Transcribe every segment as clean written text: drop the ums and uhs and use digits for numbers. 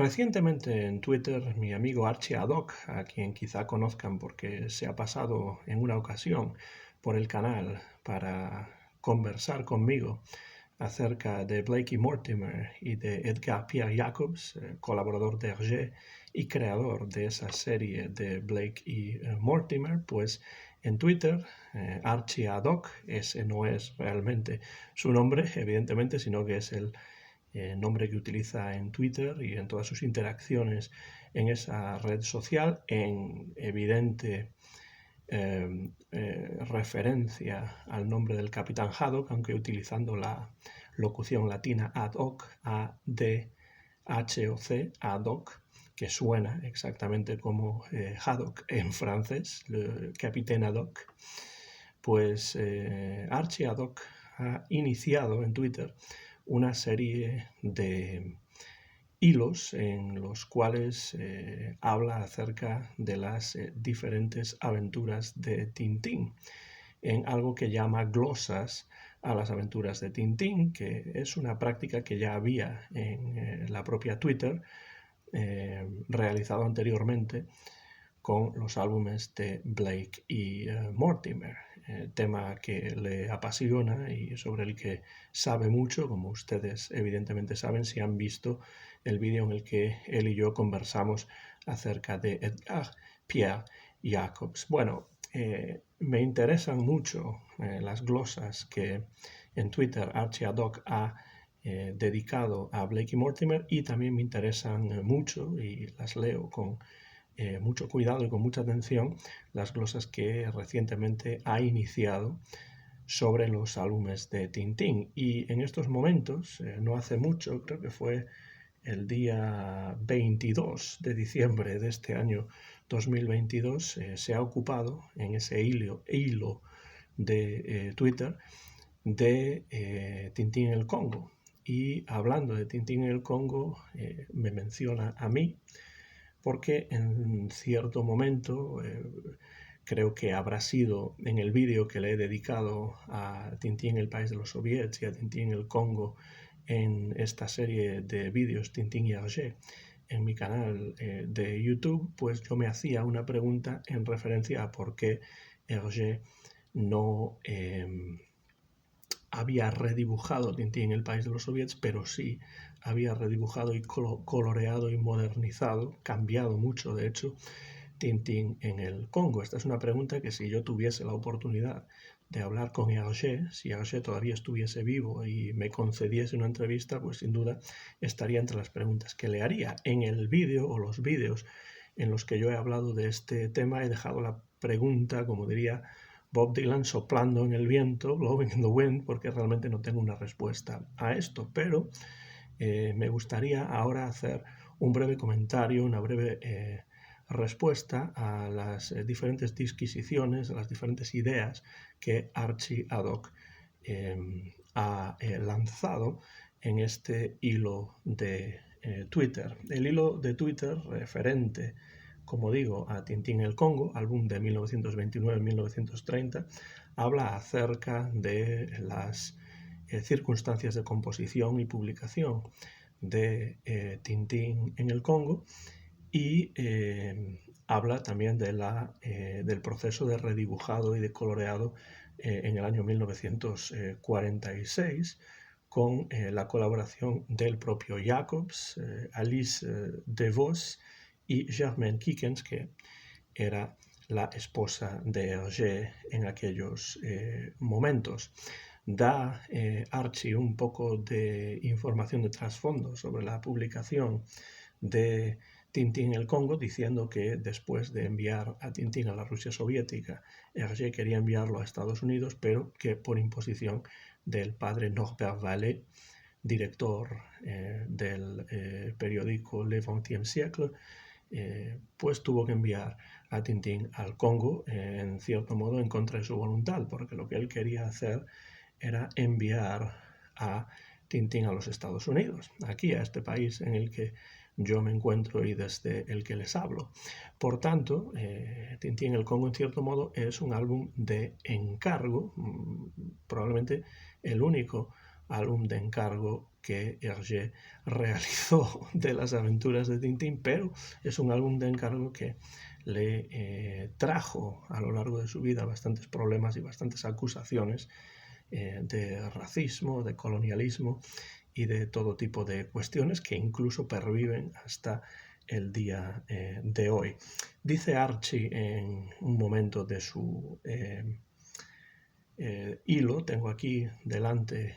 Recientemente en Twitter mi amigo Archie Haddock, a quien quizá conozcan porque se ha pasado en una ocasión por el canal para conversar conmigo acerca de Blakey Mortimer y de Edgar Pierre Jacobs, colaborador de Hergé y creador de esa serie de Blake y Mortimer, pues en Twitter, Archie Haddock, ese no es realmente su nombre, evidentemente, sino que es el nombre que utiliza en Twitter y en todas sus interacciones en esa red social, en evidente referencia al nombre del capitán Haddock, aunque utilizando la locución latina ad hoc, A-D-H-O-C, ad hoc, que suena exactamente como Haddock en francés, le capitaine Haddock. Pues Archie Haddock ha iniciado en Twitter una serie de hilos en los cuales habla acerca de las diferentes aventuras de Tintín, en algo que llama glosas a las aventuras de Tintín, que es una práctica que ya había en la propia Twitter, realizado anteriormente con los álbumes de Blake y Mortimer, tema que le apasiona y sobre el que sabe mucho, como ustedes evidentemente saben si han visto el vídeo en el que él y yo conversamos acerca de Edgar Pierre Jacobs. Bueno, me interesan mucho las glosas que en Twitter Archie Haddock ha dedicado a Blake y Mortimer, y también me interesan mucho, y las leo con mucho cuidado y con mucha atención, las glosas que recientemente ha iniciado sobre los álbumes de Tintín. Y en estos momentos, no hace mucho, creo que fue el día 22 de diciembre de este año 2022, se ha ocupado en ese hilo de Twitter de Tintín en el Congo. Y hablando de Tintín en el Congo, me menciona a mí, porque en cierto momento, creo que habrá sido en el vídeo que le he dedicado a Tintín el país de los soviets y a Tintín el Congo en esta serie de vídeos Tintín y Hergé en mi canal de YouTube, pues yo me hacía una pregunta en referencia a por qué Hergé no había redibujado Tintín el país de los soviets, pero sí había redibujado y coloreado y modernizado, cambiado mucho de hecho, Tintín en el Congo. Esta es una pregunta que si yo tuviese la oportunidad de hablar con Hergé, si Hergé todavía estuviese vivo y me concediese una entrevista, pues sin duda estaría entre las preguntas que le haría. En el vídeo o los vídeos en los que yo he hablado de este tema he dejado la pregunta, como diría Bob Dylan, soplando en el viento, blowing in the wind, porque realmente no tengo una respuesta a esto, pero me gustaría ahora hacer un breve comentario, una breve respuesta a las diferentes disquisiciones, a las diferentes ideas que Archie Haddock ha lanzado en este hilo de Twitter. El hilo de Twitter referente, como digo, a Tintín el Congo, álbum de 1929-1930, habla acerca de las circunstancias de composición y publicación de Tintín en el Congo, y habla también de del proceso de redibujado y de coloreado en el año 1946 con la colaboración del propio Jacobs, Alice DeVos y Germaine Kikens, que era la esposa de Hergé en aquellos momentos. Da Archie un poco de información de trasfondo sobre la publicación de Tintín en el Congo, diciendo que después de enviar a Tintín a la Rusia soviética, Hergé quería enviarlo a Estados Unidos, pero que por imposición del padre Norbert Vallée, director del periódico Le XXe siècle, pues tuvo que enviar a Tintín al Congo, en cierto modo en contra de su voluntad, porque lo que él quería hacer era enviar a Tintín a los Estados Unidos, aquí a este país en el que yo me encuentro y desde el que les hablo. Por tanto, Tintín en el Congo en cierto modo es un álbum de encargo, probablemente el único álbum de encargo que Hergé realizó de las aventuras de Tintín, pero es un álbum de encargo que le trajo a lo largo de su vida bastantes problemas y bastantes acusaciones de racismo, de colonialismo y de todo tipo de cuestiones que incluso perviven hasta el día de hoy. Dice Archie en un momento de su hilo, tengo aquí delante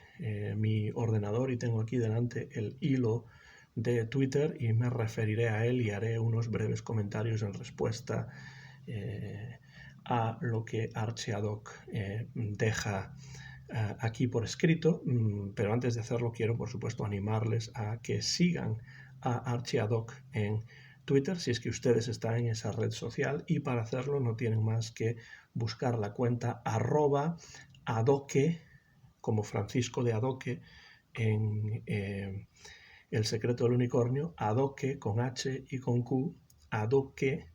mi ordenador y tengo aquí delante el hilo de Twitter y me referiré a él y haré unos breves comentarios en respuesta a lo que Archie Haddock deja aquí por escrito, pero antes de hacerlo quiero por supuesto animarles a que sigan a Archie Haddock en Twitter si es que ustedes están en esa red social, y para hacerlo no tienen más que buscar la cuenta @Haddoque, como Francisco de Adoque en El secreto del unicornio, Haddoque con H y con Q, Haddoque,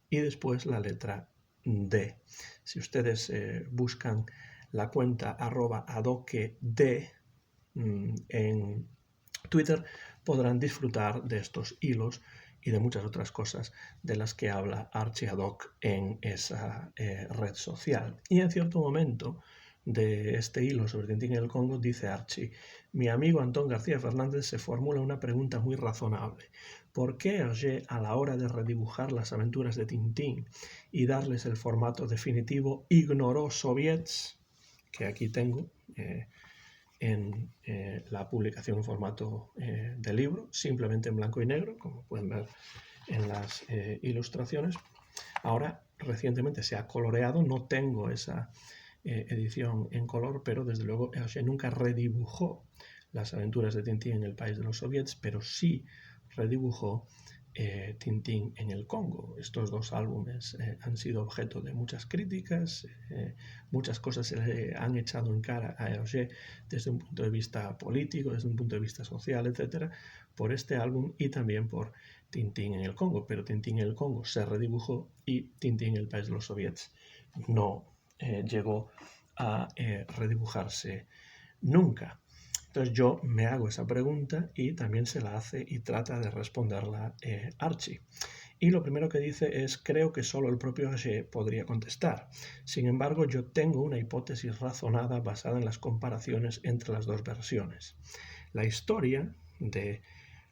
y después la letra D. Si ustedes buscan la cuenta @Haddoqued en Twitter, podrán disfrutar de estos hilos y de muchas otras cosas de las que habla Archie Haddock en esa red social. Y en cierto momento de este hilo sobre Tintín en el Congo dice Archie: mi amigo Antón García Fernández se formula una pregunta muy razonable. ¿Por qué Hergé, a la hora de redibujar las aventuras de Tintín y darles el formato definitivo, ignoró soviets, que aquí tengo en la publicación en formato de libro, simplemente en blanco y negro, como pueden ver en las ilustraciones? Ahora, recientemente se ha coloreado, no tengo esa edición en color, pero desde luego Hergé nunca redibujó las aventuras de Tintín en el país de los soviets, pero sí redibujó Tintín en el Congo. Estos dos álbumes han sido objeto de muchas críticas, muchas cosas se le han echado en cara a Hergé desde un punto de vista político, desde un punto de vista social, etcétera, por este álbum y también por Tintín en el Congo. Pero Tintín en el Congo se redibujó y Tintín en el país de los soviets no llegó a redibujarse nunca. Entonces yo me hago esa pregunta y también se la hace y trata de responderla Archie. Y lo primero que dice es: creo que solo el propio Hergé podría contestar. Sin embargo, yo tengo una hipótesis razonada basada en las comparaciones entre las dos versiones. La historia de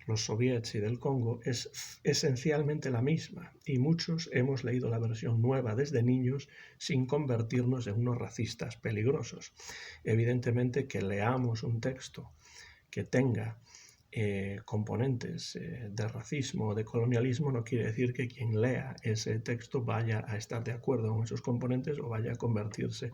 los soviets y del Congo es esencialmente la misma, y muchos hemos leído la versión nueva desde niños sin convertirnos en unos racistas peligrosos. Evidentemente, que leamos un texto que tenga componentes de racismo o de colonialismo no quiere decir que quien lea ese texto vaya a estar de acuerdo con esos componentes o vaya a convertirse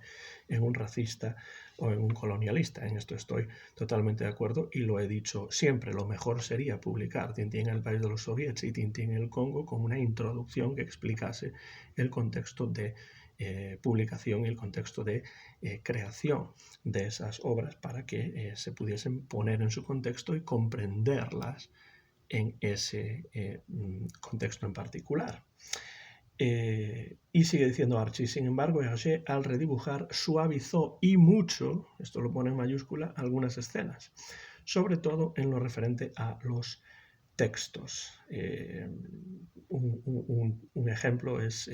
en un racista o en un colonialista. En esto estoy totalmente de acuerdo y lo he dicho siempre. Lo mejor sería publicar Tintín en el país de los soviets y Tintín en el Congo con una introducción que explicase el contexto de publicación y el contexto de creación de esas obras para que se pudiesen poner en su contexto y comprenderlas en ese contexto en particular. Y sigue diciendo Archie: sin embargo, Hergé, al redibujar, suavizó y mucho, esto lo pone en mayúscula, algunas escenas, sobre todo en lo referente a los textos. Un ejemplo es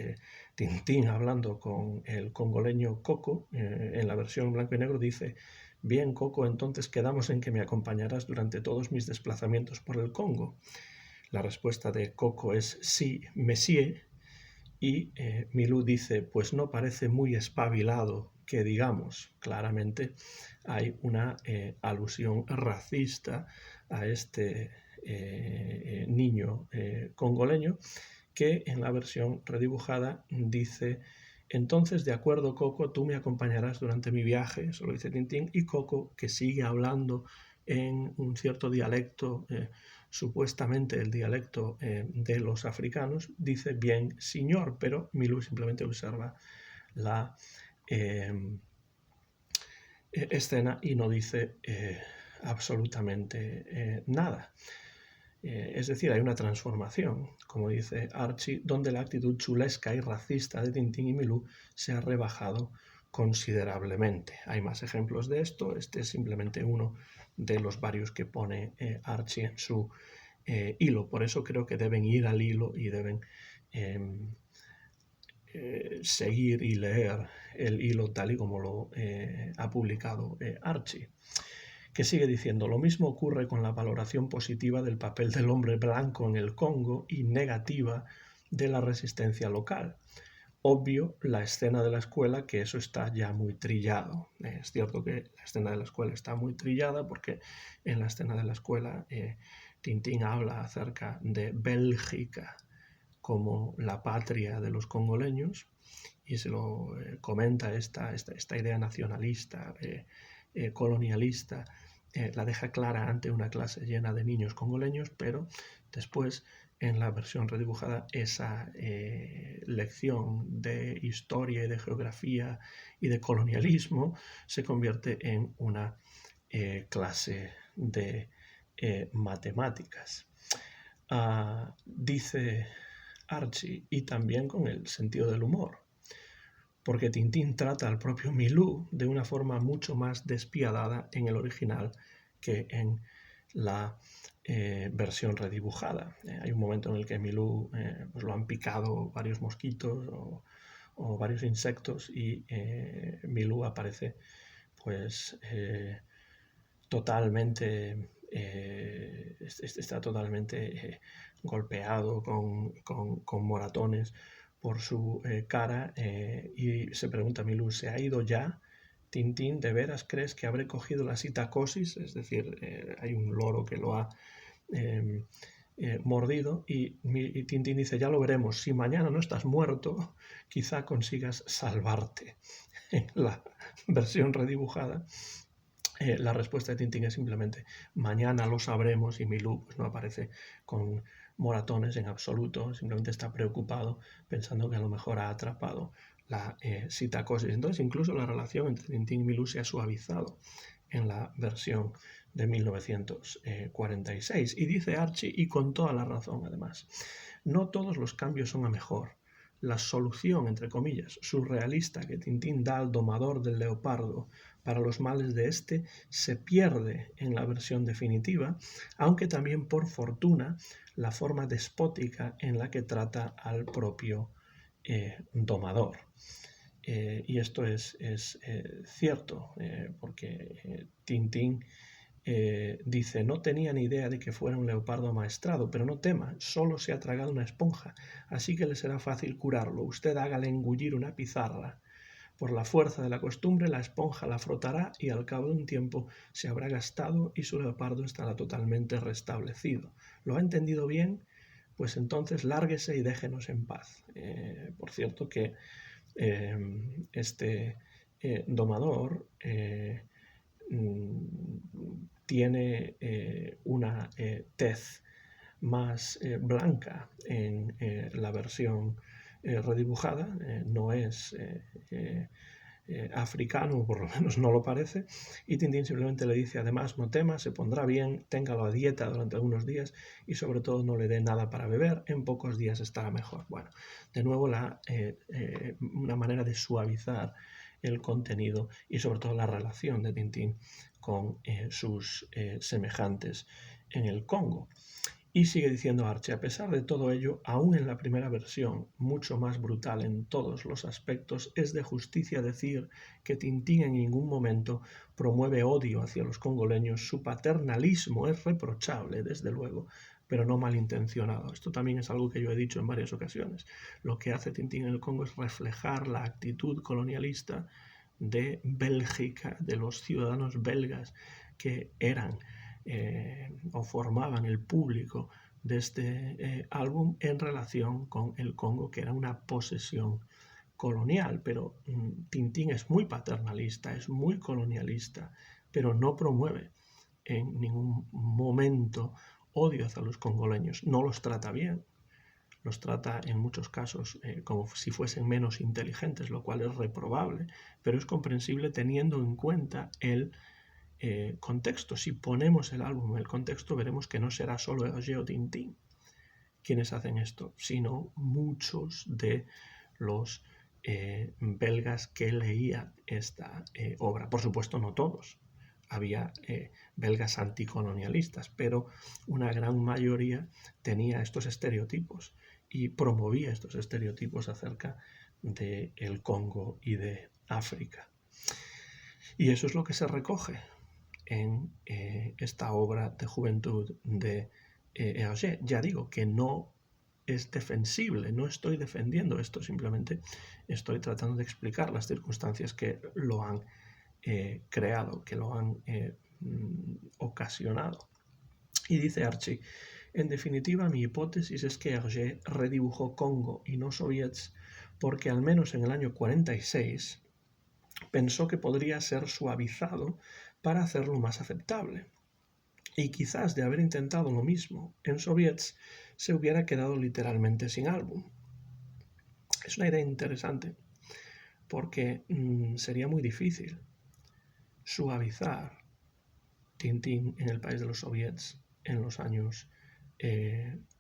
Tintín hablando con el congoleño Coco. En la versión blanco y negro dice: bien, Coco, entonces quedamos en que me acompañarás durante todos mis desplazamientos por el Congo. La respuesta de Coco es: sí, monsieur. Y Milú dice: pues no parece muy espabilado que digamos. Claramente hay una alusión racista a este niño congoleño, que en la versión redibujada dice: entonces, de acuerdo, Coco, tú me acompañarás durante mi viaje. Eso lo dice Tintín, y Coco, que sigue hablando en un cierto dialecto, supuestamente el dialecto de los africanos, dice: bien, señor, pero Milú simplemente observa la escena y no dice absolutamente nada. Es decir, hay una transformación, como dice Archie, donde la actitud chulesca y racista de Tintín y Milú se ha rebajado considerablemente. Hay más ejemplos de esto. Este es simplemente uno de los varios que pone Archie en su hilo. Por eso creo que deben ir al hilo y deben seguir y leer el hilo tal y como lo ha publicado Archie, que sigue diciendo: lo mismo ocurre con la valoración positiva del papel del hombre blanco en el Congo y negativa de la resistencia local. Obvio, la escena de la escuela, que eso está ya muy trillado. Es cierto que la escena de la escuela está muy trillada porque en la escena de la escuela Tintín habla acerca de Bélgica como la patria de los congoleños y se lo comenta esta idea nacionalista, colonialista, la deja clara ante una clase llena de niños congoleños, pero después en la versión redibujada esa lección de historia y de geografía y de colonialismo se convierte en una clase de matemáticas. Dice Archie, y también con el sentido del humor, porque Tintín trata al propio Milú de una forma mucho más despiadada en el original que en la versión redibujada. Hay un momento en el que Milú pues lo han picado varios mosquitos o varios insectos y Milú aparece pues totalmente está totalmente golpeado con moratones por su cara y se pregunta a Milú: ¿se ha ido ya? Tintín, ¿de veras crees que habré cogido la sitacosis? Es decir, hay un loro que lo ha mordido y Tintín dice: ya lo veremos, si mañana no estás muerto, quizá consigas salvarte. En la versión redibujada la respuesta de Tintín es simplemente: mañana lo sabremos, y Milú pues, no aparece con moratones en absoluto, simplemente está preocupado pensando que a lo mejor ha atrapado la sitacosis. Entonces incluso la relación entre Tintín y Milú se ha suavizado en la versión de 1946. Y dice Archie, y con toda la razón además: no todos los cambios son a mejor. La solución, entre comillas, surrealista que Tintín da al domador del leopardo para los males de éste se pierde en la versión definitiva, aunque también, por fortuna, la forma despótica en la que trata al propio domador. Y esto es cierto, porque Tintín dice: no tenía ni idea de que fuera un leopardo amaestrado, pero no tema, solo se ha tragado una esponja, así que le será fácil curarlo. Usted hágale engullir una pizarra. Por la fuerza de la costumbre, la esponja la frotará y al cabo de un tiempo se habrá gastado y su leopardo estará totalmente restablecido. ¿Lo ha entendido bien? Pues entonces lárguese y déjenos en paz. Por cierto que este domador tiene una tez más blanca en la versión redibujada, no es africano, por lo menos no lo parece, y Tintín simplemente le dice: además, no tema, se pondrá bien, téngalo a dieta durante algunos días y sobre todo no le dé nada para beber, en pocos días estará mejor. Bueno, de nuevo una manera de suavizar el contenido y sobre todo la relación de Tintín con sus semejantes en el Congo. Y sigue diciendo Archie: a pesar de todo ello, aún en la primera versión, mucho más brutal en todos los aspectos, es de justicia decir que Tintín en ningún momento promueve odio hacia los congoleños. Su paternalismo es reprochable, desde luego, pero no malintencionado. Esto también es algo que yo he dicho en varias ocasiones. Lo que hace Tintín en el Congo es reflejar la actitud colonialista de Bélgica, de los ciudadanos belgas que eran o formaban el público de este álbum en relación con el Congo, que era una posesión colonial. Pero Tintín es muy paternalista, es muy colonialista, pero no promueve en ningún momento odio hacia los congoleños. No los trata bien, los trata en muchos casos como si fuesen menos inteligentes, lo cual es reprobable, pero es comprensible teniendo en cuenta el contexto. Si ponemos el álbum en el contexto, veremos que no será solo Hergé o Tintín quienes hacen esto, sino muchos de los belgas que leían esta obra. Por supuesto, no todos. Había belgas anticolonialistas, pero una gran mayoría tenía estos estereotipos y promovía estos estereotipos acerca del Congo y de África. Y eso es lo que se recoge en esta obra de juventud de Hergé. Ya digo que no es defensible, no estoy defendiendo esto, simplemente estoy tratando de explicar las circunstancias que lo han creado, que lo han ocasionado. Y dice Archie, en definitiva, mi hipótesis es que Hergé redibujó Congo y no soviets porque al menos en el año 46 pensó que podría ser suavizado para hacerlo más aceptable. Y quizás de haber intentado lo mismo en soviets se hubiera quedado literalmente sin álbum. Es una idea interesante porque sería muy difícil suavizar Tintín en el país de los soviets en los años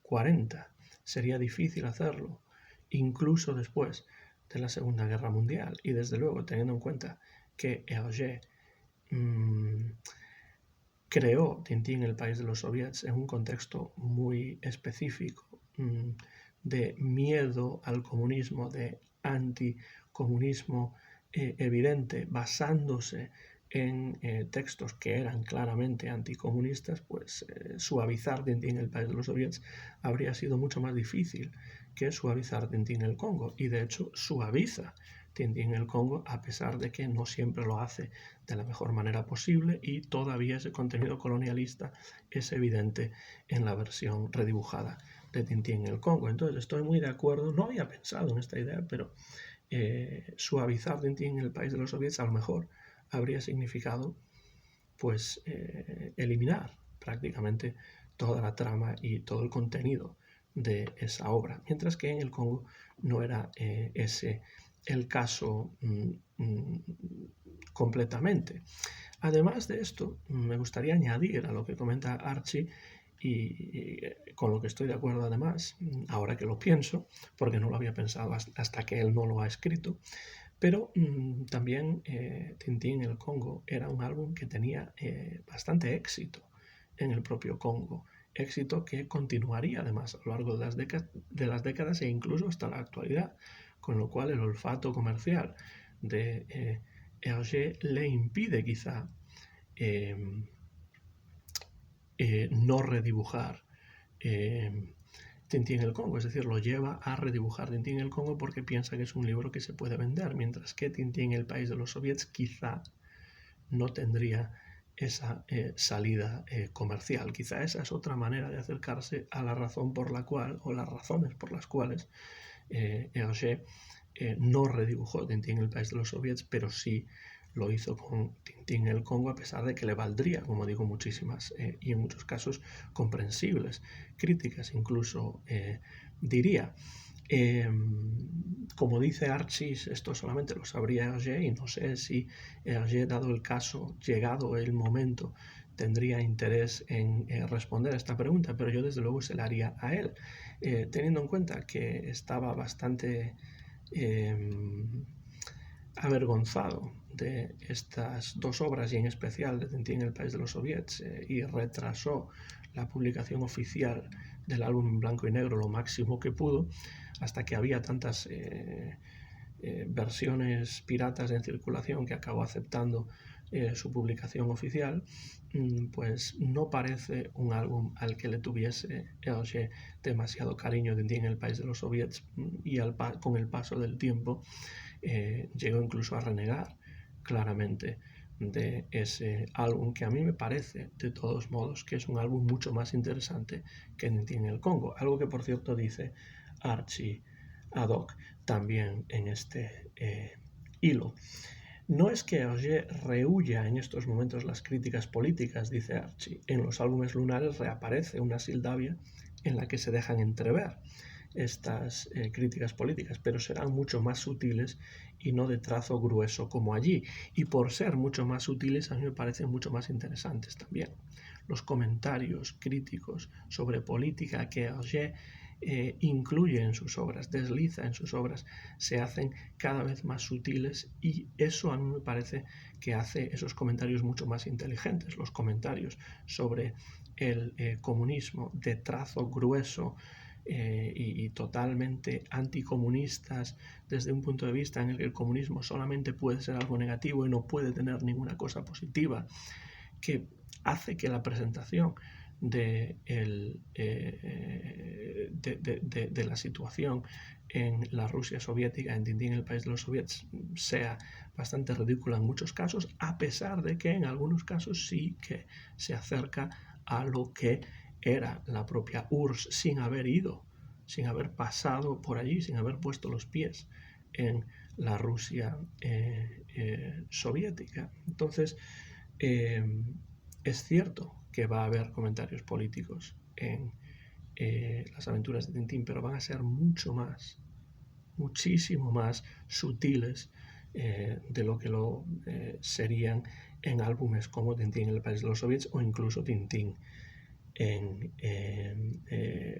40. Sería difícil hacerlo, incluso después de la Segunda Guerra Mundial. Y desde luego, teniendo en cuenta que Hergé creó Tintín en el país de los soviets en un contexto muy específico de miedo al comunismo, de anticomunismo evidente, basándose en textos que eran claramente anticomunistas, pues suavizar Tintín en el país de los soviets habría sido mucho más difícil que suavizar Tintín en el Congo. Y de hecho suaviza Tintín en el Congo, a pesar de que no siempre lo hace de la mejor manera posible y todavía ese contenido colonialista es evidente en la versión redibujada de Tintín en el Congo. Entonces estoy muy de acuerdo, no había pensado en esta idea, pero suavizar Tintín en el país de los soviets a lo mejor habría significado pues eliminar prácticamente toda la trama y todo el contenido de esa obra, mientras que en el Congo no era ese el caso completamente. Además de esto, me gustaría añadir a lo que comenta Archie y con lo que estoy de acuerdo además, ahora que lo pienso, porque no lo había pensado hasta que él no lo ha escrito, pero también Tintín en el Congo era un álbum que tenía bastante éxito en el propio Congo, éxito que continuaría además a lo largo de las décadas e incluso hasta la actualidad, con lo cual el olfato comercial de Hergé le impide quizá no redibujar Tintín en el Congo, es decir, lo lleva a redibujar Tintín en el Congo porque piensa que es un libro que se puede vender, mientras que Tintín en el país de los soviets quizá no tendría esa salida comercial. Quizá esa es otra manera de acercarse a la razón por la cual, o las razones por las cuales Hergé no redibujó Tintín en el país de los soviets, pero sí lo hizo con Tintín en el Congo, a pesar de que le valdría, como digo, muchísimas y en muchos casos comprensibles críticas, incluso diría. Como dice Archis, esto solamente lo sabría Hergé y no sé si Hergé, dado el caso, llegado el momento, tendría interés en responder a esta pregunta, pero yo desde luego se la haría a él, teniendo en cuenta que estaba bastante avergonzado de estas dos obras y en especial de Tintín en el país de los soviets y retrasó la publicación oficial del álbum en blanco y negro lo máximo que pudo, hasta que había tantas versiones piratas en circulación que acabó aceptando su publicación oficial, pues no parece un álbum al que le tuviese Hergé demasiado cariño Tintín en el país de los soviets y con el paso del tiempo llegó incluso a renegar claramente de ese álbum, que a mí me parece, de todos modos, que es un álbum mucho más interesante que Tintín en el Congo, algo que por cierto dice Archie Haddock también en este hilo. No es que Hergé rehuya en estos momentos las críticas políticas, dice Archie. En los álbumes lunares reaparece una sildavia en la que se dejan entrever estas críticas políticas, pero serán mucho más sutiles y no de trazo grueso como allí. Y por ser mucho más sutiles, a mí me parecen mucho más interesantes también. Los comentarios críticos sobre política que Hergé incluye en sus obras, desliza en sus obras, se hacen cada vez más sutiles, y eso a mí me parece que hace esos comentarios mucho más inteligentes. Los comentarios sobre el comunismo de trazo grueso y totalmente anticomunistas, desde un punto de vista en el que el comunismo solamente puede ser algo negativo y no puede tener ninguna cosa positiva, que hace que la presentación de la situación en la Rusia soviética, en Tintín, el país de los soviets, sea bastante ridícula en muchos casos, a pesar de que en algunos casos sí que se acerca a lo que era la propia URSS sin haber ido, sin haber pasado por allí, sin haber puesto los pies en la Rusia soviética. Entonces, es cierto que va a haber comentarios políticos en las aventuras de Tintín, pero van a ser muchísimo más sutiles de lo que serían en álbumes como Tintín en el país de los soviets, o incluso Tintín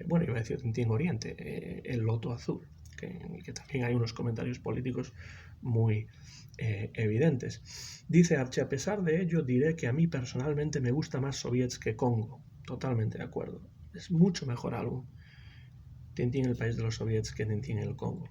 bueno, iba a decir Tintín Oriente, El Loto Azul, en el que también hay unos comentarios políticos muy evidentes. Dice Archie: a pesar de ello, diré que a mí personalmente me gusta más Soviets que Congo. Totalmente de acuerdo. Es mucho mejor álbum Tintín el país de los soviets que Tintín el Congo.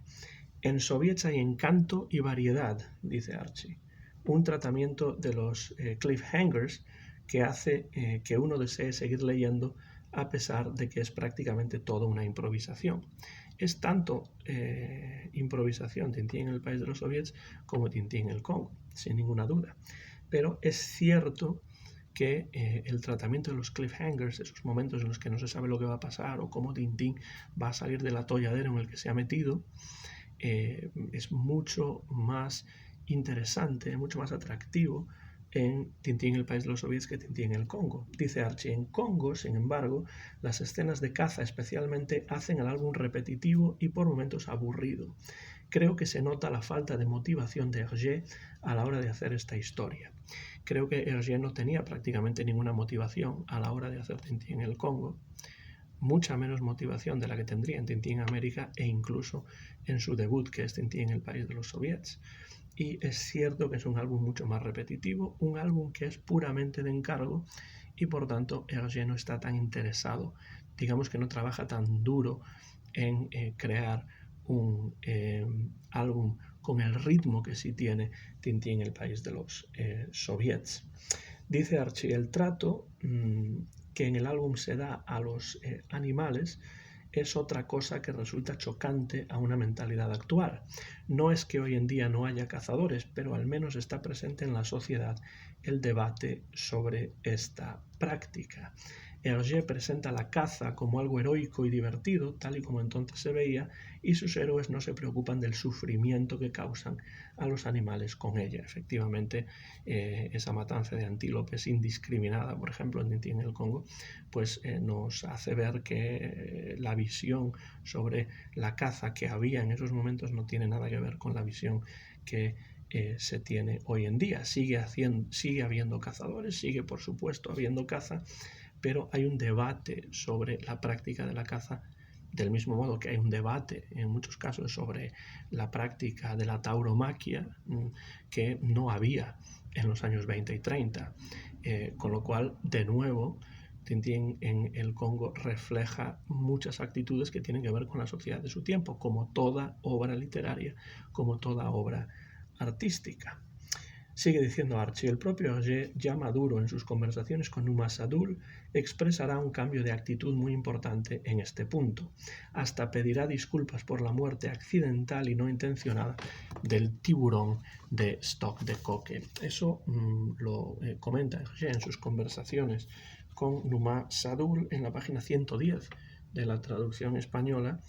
En Soviets hay encanto y variedad, dice Archie. Un tratamiento de los cliffhangers que hace que uno desee seguir leyendo, a pesar de que es prácticamente toda una improvisación. Es tanto improvisación Tintín en el país de los soviets como Tintín en el Congo, sin ninguna duda. Pero es cierto que el tratamiento de los cliffhangers, esos momentos en los que no se sabe lo que va a pasar o cómo Tintín va a salir del atolladero en el que se ha metido, es mucho más interesante, mucho más atractivo en Tintín el país de los soviets que Tintín en el Congo. Dice Archie: en Congo, sin embargo, las escenas de caza especialmente hacen el álbum repetitivo y por momentos aburrido. Creo que se nota la falta de motivación de Hergé a la hora de hacer esta historia. Creo que Hergé no tenía prácticamente ninguna motivación a la hora de hacer Tintín en el Congo, mucha menos motivación de la que tendría en Tintín América e incluso en su debut, que es Tintín en el país de los soviets. Y es cierto que es un álbum mucho más repetitivo, un álbum que es puramente de encargo, y por tanto Hergé no está tan interesado, digamos que no trabaja tan duro en crear un álbum con el ritmo que sí tiene Tintín en el país de los soviets. Dice Archie: el trato que en el álbum se da a los animales es otra cosa que resulta chocante a una mentalidad actual. No es que hoy en día no haya cazadores, pero al menos está presente en la sociedad el debate sobre esta práctica. Hergé presenta la caza como algo heroico y divertido, tal y como entonces se veía, y sus héroes no se preocupan del sufrimiento que causan a los animales con ella. Efectivamente, esa matanza de antílopes indiscriminada, por ejemplo, en Tintín en el Congo, pues nos hace ver que la visión sobre la caza que había en esos momentos no tiene nada que ver con la visión que se tiene hoy en día. Sigue habiendo cazadores, sigue por supuesto habiendo caza, pero hay un debate sobre la práctica de la caza, del mismo modo que hay un debate en muchos casos sobre la práctica de la tauromaquia que no había en los años 20 y 30, con lo cual, de nuevo, Tintín en el Congo refleja muchas actitudes que tienen que ver con la sociedad de su tiempo, como toda obra literaria, como toda obra artística. Sigue diciendo Archie: el propio Hergé, ya maduro en sus conversaciones con Numa Sadul, expresará un cambio de actitud muy importante en este punto. Hasta pedirá disculpas por la muerte accidental y no intencionada del tiburón de Stock de Coque. Eso lo comenta Hergé en sus conversaciones con Numa Sadul en la página 110 de la traducción española,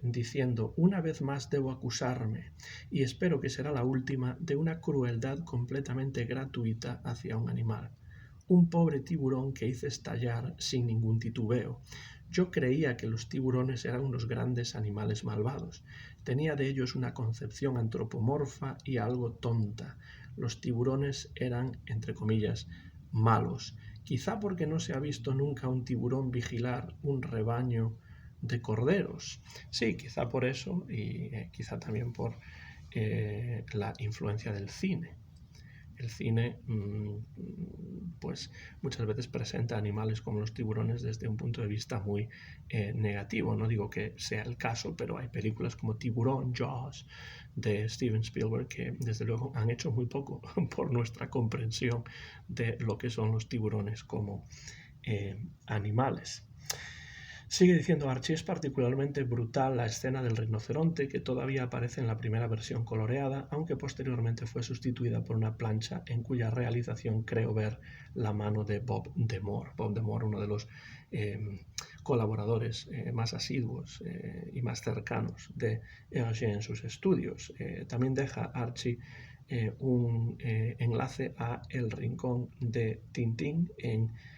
diciendo: una vez más debo acusarme, y espero que será la última, de una crueldad completamente gratuita hacia un animal. Un pobre tiburón que hice estallar sin ningún titubeo. Yo creía que los tiburones eran unos grandes animales malvados. Tenía de ellos una concepción antropomorfa y algo tonta. Los tiburones eran, entre comillas, malos. Quizá porque no se ha visto nunca un tiburón vigilar un rebaño de corderos. Sí, quizá por eso y quizá también por la influencia del cine. El cine pues muchas veces presenta animales como los tiburones desde un punto de vista muy negativo. No digo que sea el caso, pero hay películas como Tiburón, Jaws, de Steven Spielberg, que desde luego han hecho muy poco por nuestra comprensión de lo que son los tiburones como animales. Sigue diciendo Archie, es particularmente brutal la escena del rinoceronte que todavía aparece en la primera versión coloreada, aunque posteriormente fue sustituida por una plancha en cuya realización creo ver la mano de Bob Demore. Bob Demore, uno de los colaboradores más asiduos y más cercanos de Hergé en sus estudios. También deja Archie un enlace a El Rincón de Tintín,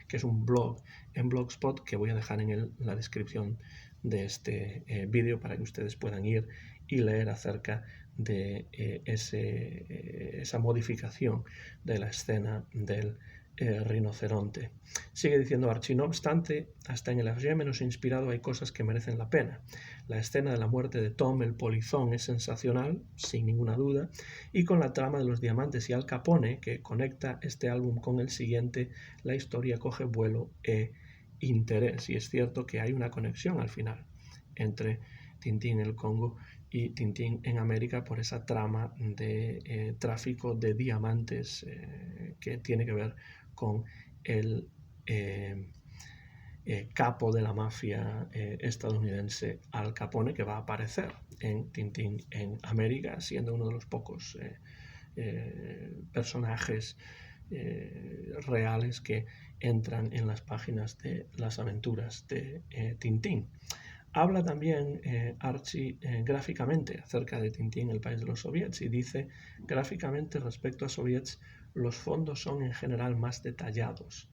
que es un blog en Blogspot que voy a dejar en la descripción de este vídeo para que ustedes puedan ir y leer acerca de esa modificación de la escena del rinoceronte. Sigue diciendo Archie, no obstante, hasta en el Hergé menos inspirado hay cosas que merecen la pena. La escena de la muerte de Tom el polizón es sensacional, sin ninguna duda, y con la trama de los diamantes y Al Capone, que conecta este álbum con el siguiente, la historia coge vuelo e interés. Y es cierto que hay una conexión al final entre Tintín en el Congo y Tintín en América por esa trama de tráfico de diamantes que tiene que ver con el capo de la mafia estadounidense Al Capone, que va a aparecer en Tintín en América, siendo uno de los pocos personajes reales que entran en las páginas de las aventuras de Tintín. Habla también Archie gráficamente acerca de Tintín, el país de los soviets, y dice, gráficamente respecto a soviets, los fondos son en general más detallados.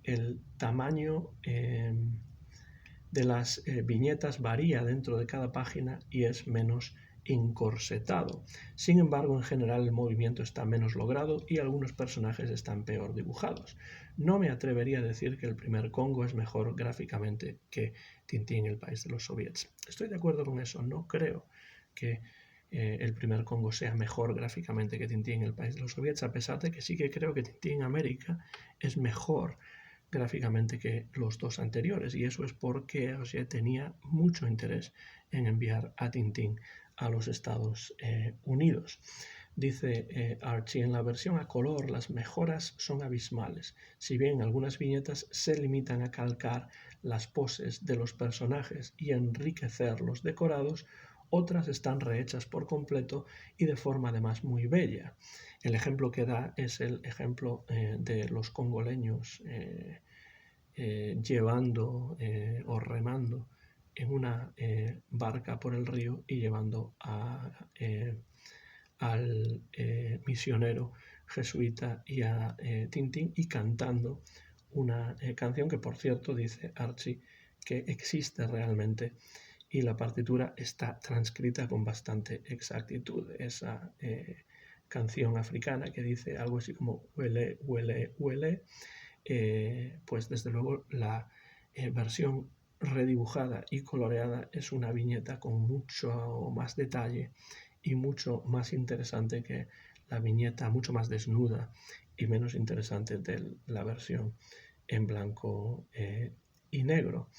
El tamaño de las viñetas varía dentro de cada página y es menos encorsetado. Sin embargo, en general el movimiento está menos logrado y algunos personajes están peor dibujados. No me atrevería a decir que el primer Congo es mejor gráficamente que Tintín, el país de los soviets. Estoy de acuerdo con eso, no creo que el primer Congo sea mejor gráficamente que Tintín, el país de los soviets, a pesar de que sí que creo que Tintín América es mejor gráficamente que los dos anteriores, y eso es porque Hergé tenía mucho interés en enviar a Tintín a los Estados Unidos. Dice Archie, en la versión a color las mejoras son abismales, si bien algunas viñetas se limitan a calcar las poses de los personajes y enriquecer los decorados, otras están rehechas por completo y de forma además muy bella. El ejemplo que da es el ejemplo de los congoleños llevando o remando en una barca por el río y llevando al misionero jesuita y a Tintín y cantando una canción que, por cierto, dice Archie que existe realmente y la partitura está transcrita con bastante exactitud. Esa canción africana que dice algo así como huele, huele, huele, pues desde luego la versión redibujada y coloreada es una viñeta con mucho más detalle y mucho más interesante que la viñeta, mucho más desnuda y menos interesante de la versión en blanco y negro.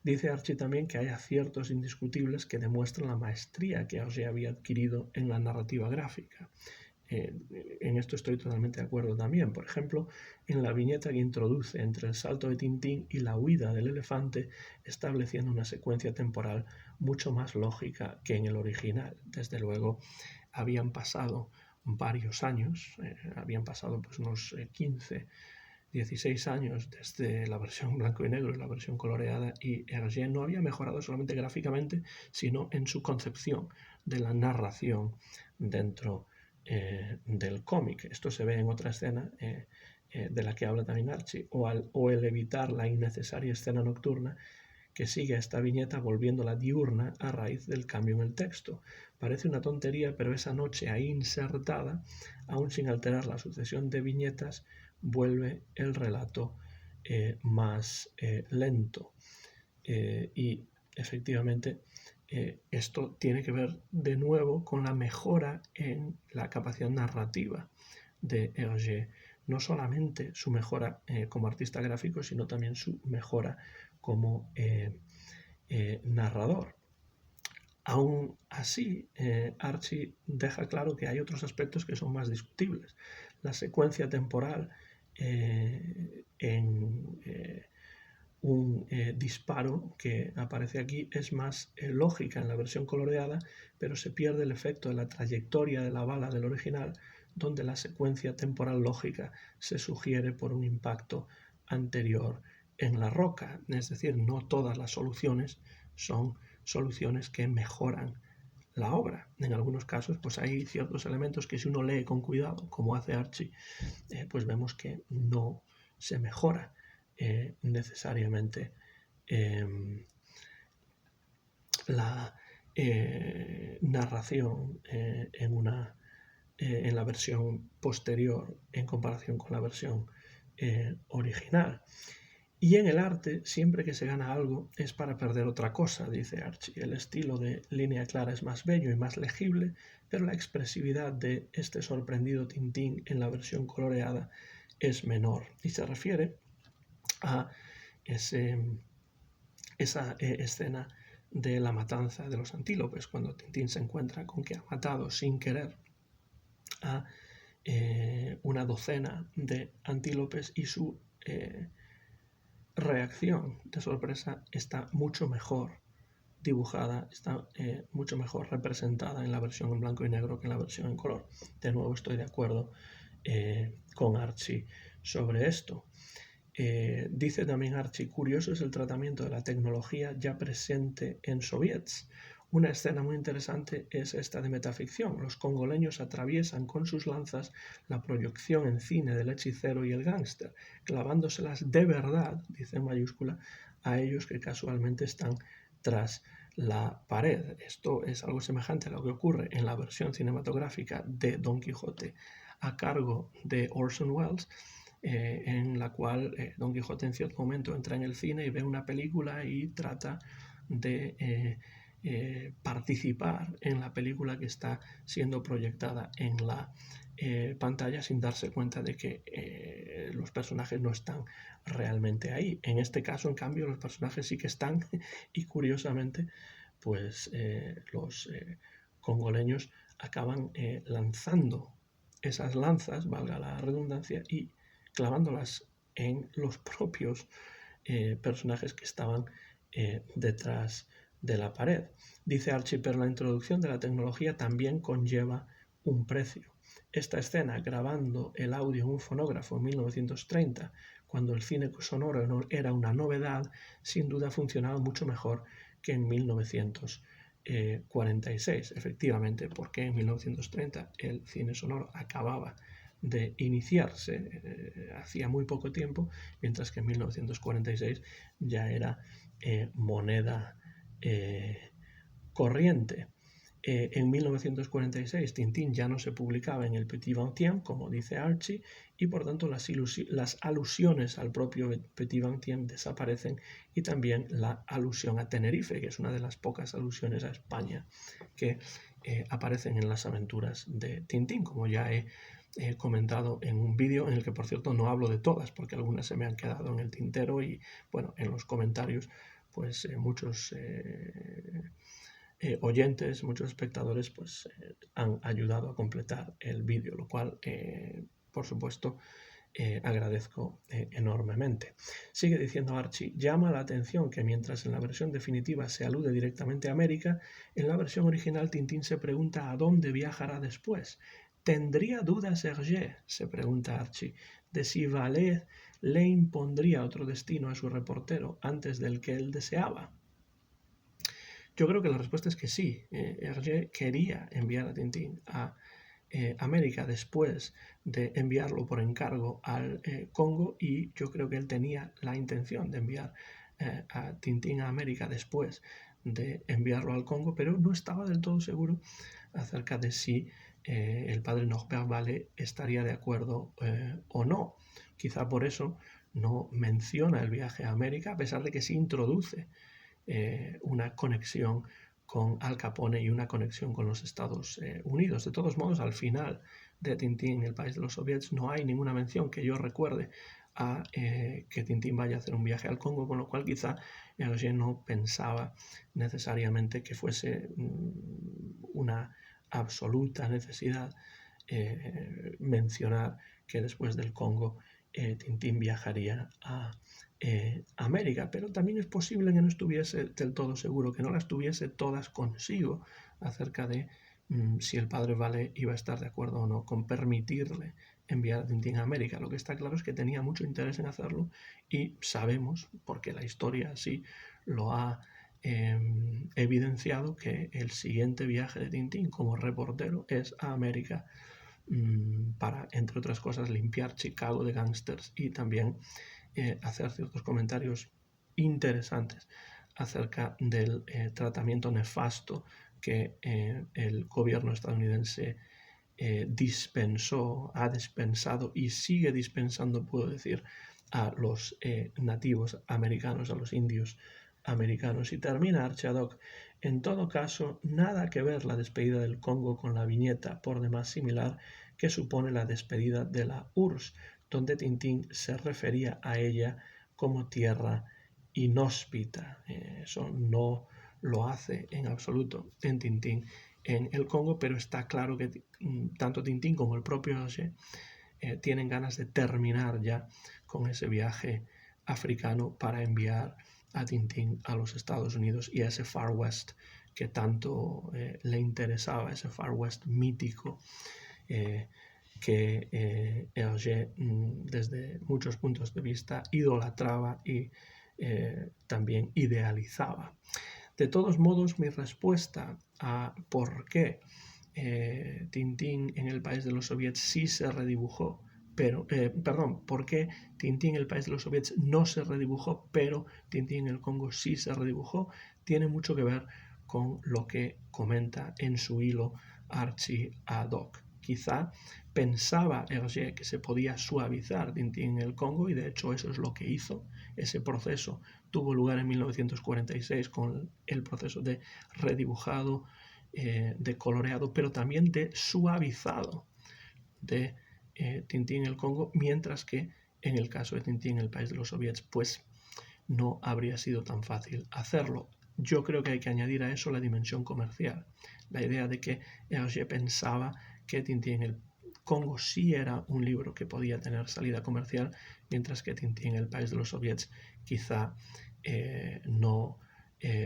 Dice Archie también que hay aciertos indiscutibles que demuestran la maestría que Hergé había adquirido en la narrativa gráfica. En esto estoy totalmente de acuerdo también. Por ejemplo, en la viñeta que introduce entre el salto de Tintín y la huida del elefante, estableciendo una secuencia temporal mucho más lógica que en el original. Desde luego, habían pasado varios años, habían pasado pues unos 15, 16 años desde la versión blanco y negro y la versión coloreada, y Hergé no había mejorado solamente gráficamente, sino en su concepción de la narración dentro del cómic. Esto se ve en otra escena de la que habla también Archie, o el evitar la innecesaria escena nocturna que sigue a esta viñeta volviéndola diurna a raíz del cambio en el texto. Parece una tontería, pero esa noche ahí insertada, aún sin alterar la sucesión de viñetas, vuelve el relato más lento. Y efectivamente, esto tiene que ver de nuevo con la mejora en la capacidad narrativa de Hergé. No solamente su mejora como artista gráfico, sino también su mejora como narrador. Aún así, Archie deja claro que hay otros aspectos que son más discutibles. La secuencia temporal en un disparo que aparece aquí es más lógica en la versión coloreada, pero se pierde el efecto de la trayectoria de la bala del original, donde la secuencia temporal lógica se sugiere por un impacto anterior en la roca. Es decir, no todas las soluciones son soluciones que mejoran la obra. En algunos casos, pues hay ciertos elementos que si uno lee con cuidado, como hace Archie, pues vemos que no se mejora necesariamente la narración en la versión posterior en comparación con la versión original. Y en el arte, siempre que se gana algo, es para perder otra cosa, dice Archie. El estilo de línea clara es más bello y más legible, pero la expresividad de este sorprendido Tintín en la versión coloreada es menor. Y se refiere a esa escena de la matanza de los antílopes, cuando Tintín se encuentra con que ha matado sin querer a una docena de antílopes y su reacción de sorpresa está mucho mejor dibujada, está mucho mejor representada en la versión en blanco y negro que en la versión en color. De nuevo estoy de acuerdo con Archie sobre esto. Dice también Archie, curioso es el tratamiento de la tecnología ya presente en soviets. Una escena muy interesante es esta de metaficción. Los congoleños atraviesan con sus lanzas la proyección en cine del hechicero y el gángster, clavándoselas de verdad, dice en mayúscula, a ellos que casualmente están tras la pared. Esto es algo semejante a lo que ocurre en la versión cinematográfica de Don Quijote a cargo de Orson Welles, en la cual Don Quijote en cierto momento entra en el cine y ve una película y trata de participar en la película que está siendo proyectada en la pantalla sin darse cuenta de que los personajes no están realmente ahí. En este caso, en cambio, los personajes sí que están y curiosamente, pues los congoleños acaban lanzando esas lanzas, valga la redundancia, y clavándolas en los propios personajes que estaban detrás de la pared. Dice Archie, pero la introducción de la tecnología también conlleva un precio. Esta escena, grabando el audio en un fonógrafo en 1930, cuando el cine sonoro era una novedad, sin duda funcionaba mucho mejor que en 1946. Efectivamente, porque en 1930 el cine sonoro acababa de iniciarse hacía muy poco tiempo, mientras que en 1946 ya era moneda corriente. En 1946 Tintín ya no se publicaba en el Petit Vingtième, como dice Archie, y por tanto las alusiones al propio Petit Vingtième desaparecen y también la alusión a Tenerife, que es una de las pocas alusiones a España que aparecen en las aventuras de Tintín, como ya he comentado en un vídeo en el que por cierto no hablo de todas porque algunas se me han quedado en el tintero y bueno, en los comentarios pues muchos oyentes, muchos espectadores pues han ayudado a completar el vídeo, lo cual por supuesto agradezco enormemente. Sigue diciendo Archie, llama la atención que mientras en la versión definitiva se alude directamente a América, en la versión original Tintín se pregunta a dónde viajará después. ¿Tendría dudas Hergé, se pregunta Archie, de si Vallet le impondría otro destino a su reportero antes del que él deseaba? Yo creo que la respuesta es que sí. Hergé quería enviar a Tintín a América después de enviarlo por encargo al Congo y yo creo que él tenía la intención de enviar a Tintín a América después de enviarlo al Congo, pero no estaba del todo seguro acerca de si el padre Norbert Vallet estaría de acuerdo o no. Quizá por eso no menciona el viaje a América, a pesar de que sí introduce una conexión con Al Capone y una conexión con los Estados Unidos. De todos modos, al final de Tintín en el país de los soviets no hay ninguna mención que yo recuerde a que Tintín vaya a hacer un viaje al Congo, con lo cual quizá Hergé no pensaba necesariamente que fuese una absoluta necesidad mencionar que después del Congo Tintín viajaría a América, pero también es posible que no estuviese del todo seguro, que no las tuviese todas consigo acerca de si el padre Vale iba a estar de acuerdo o no con permitirle enviar a Tintín a América. Lo que está claro es que tenía mucho interés en hacerlo y sabemos, porque la historia así lo ha evidenciado, que el siguiente viaje de Tintín como reportero es a América para, entre otras cosas, limpiar Chicago de gángsters y también hacer ciertos comentarios interesantes acerca del tratamiento nefasto que el gobierno estadounidense ha dispensado y sigue dispensando, puedo decir, a los nativos americanos, a los indios americanos. Y termina Archiadoc. En todo caso, nada que ver la despedida del Congo con la viñeta, por demás similar, que supone la despedida de la URSS, donde Tintín se refería a ella como tierra inhóspita. Eso no lo hace en absoluto en Tintín en el Congo, pero está claro que tanto Tintín como el propio Hergé tienen ganas de terminar ya con ese viaje africano para enviar a Tintín a los Estados Unidos y a ese Far West que tanto le interesaba, ese Far West mítico que Hergé desde muchos puntos de vista idolatraba y también idealizaba. De todos modos, mi respuesta a por qué Tintín en el país de los soviets sí se redibujó, pero, por qué Tintín en el país de los soviets no se redibujó, pero Tintín en el Congo sí se redibujó, tiene mucho que ver con lo que comenta en su hilo Archiadoc. Quizá pensaba Hergé que se podía suavizar Tintín en el Congo y de hecho eso es lo que hizo. Ese proceso tuvo lugar en 1946 con el proceso de redibujado, de coloreado, pero también de suavizado de Tintín en el Congo, mientras que en el caso de Tintín en el país de los soviets, pues no habría sido tan fácil hacerlo. Yo creo que hay que añadir a eso la dimensión comercial, la idea de que Hergé pensaba que Tintín en el Congo sí era un libro que podía tener salida comercial, mientras que Tintín en el país de los soviets quizá no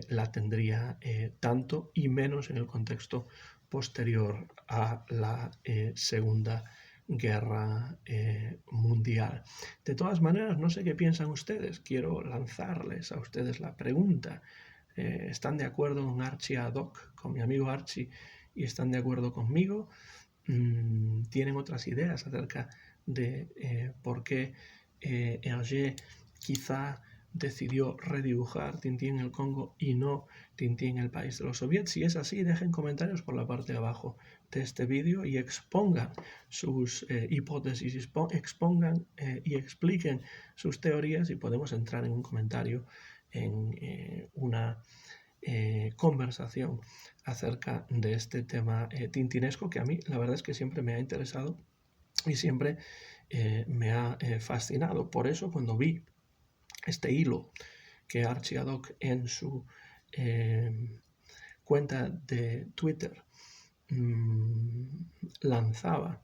la tendría tanto, y menos en el contexto posterior a la Segunda Guerra Mundial. De todas maneras, no sé qué piensan ustedes. Quiero lanzarles a ustedes la pregunta. ¿Están de acuerdo con Archiadoc, con mi amigo Archie, y están de acuerdo conmigo? ¿Tienen otras ideas acerca de por qué Hergé quizá decidió redibujar Tintín en el Congo y no Tintín en el país de los soviets? Si es así, dejen comentarios por la parte de abajo de este vídeo y expongan sus hipótesis, expongan y expliquen sus teorías, y podemos entrar en un comentario, en una conversación acerca de este tema tintinesco, que a mí la verdad es que siempre me ha interesado y siempre me ha fascinado. Por eso, cuando vi este hilo que Archiadoc en su cuenta de Twitter lanzaba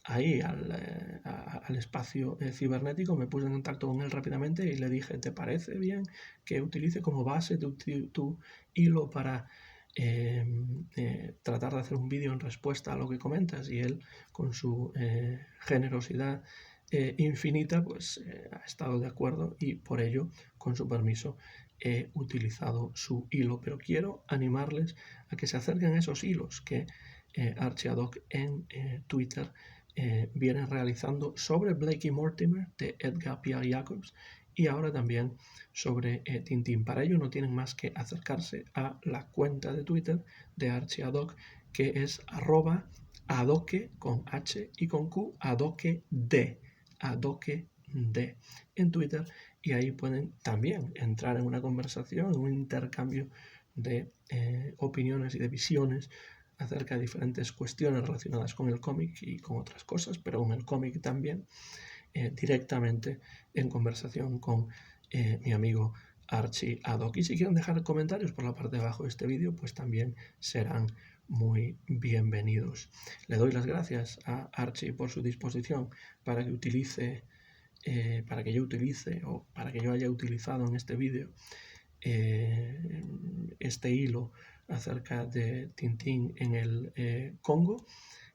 ahí al espacio cibernético, me puse en contacto con él rápidamente y le dije: ¿te parece bien que utilice como base tu hilo para tratar de hacer un vídeo en respuesta a lo que comentas? Y él, con su generosidad infinita, pues ha estado de acuerdo, y por ello, con su permiso, he utilizado su hilo. Pero quiero animarles a que se acerquen a esos hilos que Archiadoc en Twitter viene realizando sobre Blakey Mortimer de Edgar Pierre Jacobs, y ahora también sobre Tintín. Para ello no tienen más que acercarse a la cuenta de Twitter de Archiadoc, que es @adoque con H y con Q, adoqued en Twitter, y ahí pueden también entrar en una conversación, en un intercambio de opiniones y de visiones acerca de diferentes cuestiones relacionadas con el cómic y con otras cosas, pero con el cómic también, directamente en conversación con mi amigo Archie Haddock. Y si quieren dejar comentarios por la parte de abajo de este vídeo, pues también serán muy bienvenidos. Le doy las gracias a Archie por su disposición para que utilice, para que yo utilice o para que yo haya utilizado en este vídeo este hilo acerca de Tintín en el Congo.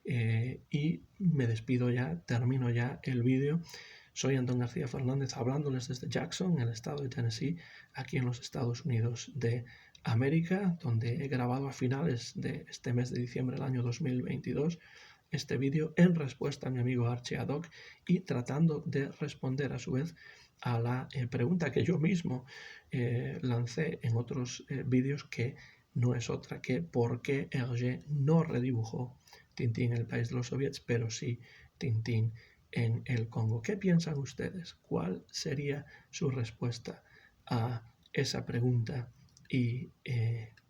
Y me despido ya, termino ya el vídeo. Soy Antón García Fernández hablándoles desde Jackson, en el estado de Tennessee, aquí en los Estados Unidos de América, donde he grabado a finales de este mes de diciembre del año 2022 este vídeo en respuesta a mi amigo Archie Haddock y tratando de responder a su vez a la pregunta que yo mismo lancé en otros vídeos, que no es otra que por qué Hergé no redibujó Tintín en el país de los soviets, pero sí Tintín en el Congo. ¿Qué piensan ustedes? ¿Cuál sería su respuesta a esa pregunta y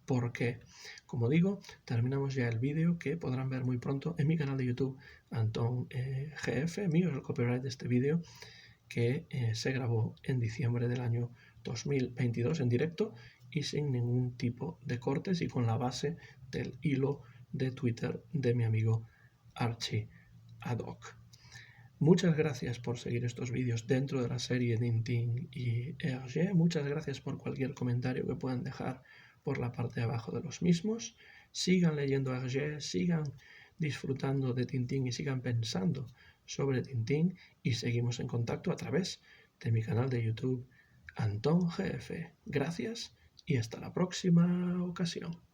por qué? Como digo, terminamos ya el vídeo, que podrán ver muy pronto en mi canal de YouTube, Antón GF. Mío es el copyright de este vídeo, que se grabó en diciembre del año 2022 en directo y sin ningún tipo de cortes y con la base del hilo de Twitter de mi amigo Archie Haddock. Muchas gracias por seguir estos vídeos dentro de la serie Tintín y Hergé. Muchas gracias por cualquier comentario que puedan dejar por la parte de abajo de los mismos. Sigan leyendo Hergé, sigan disfrutando de Tintín y sigan pensando sobre Tintín, y seguimos en contacto a través de mi canal de YouTube Antón GF. Gracias y hasta la próxima ocasión.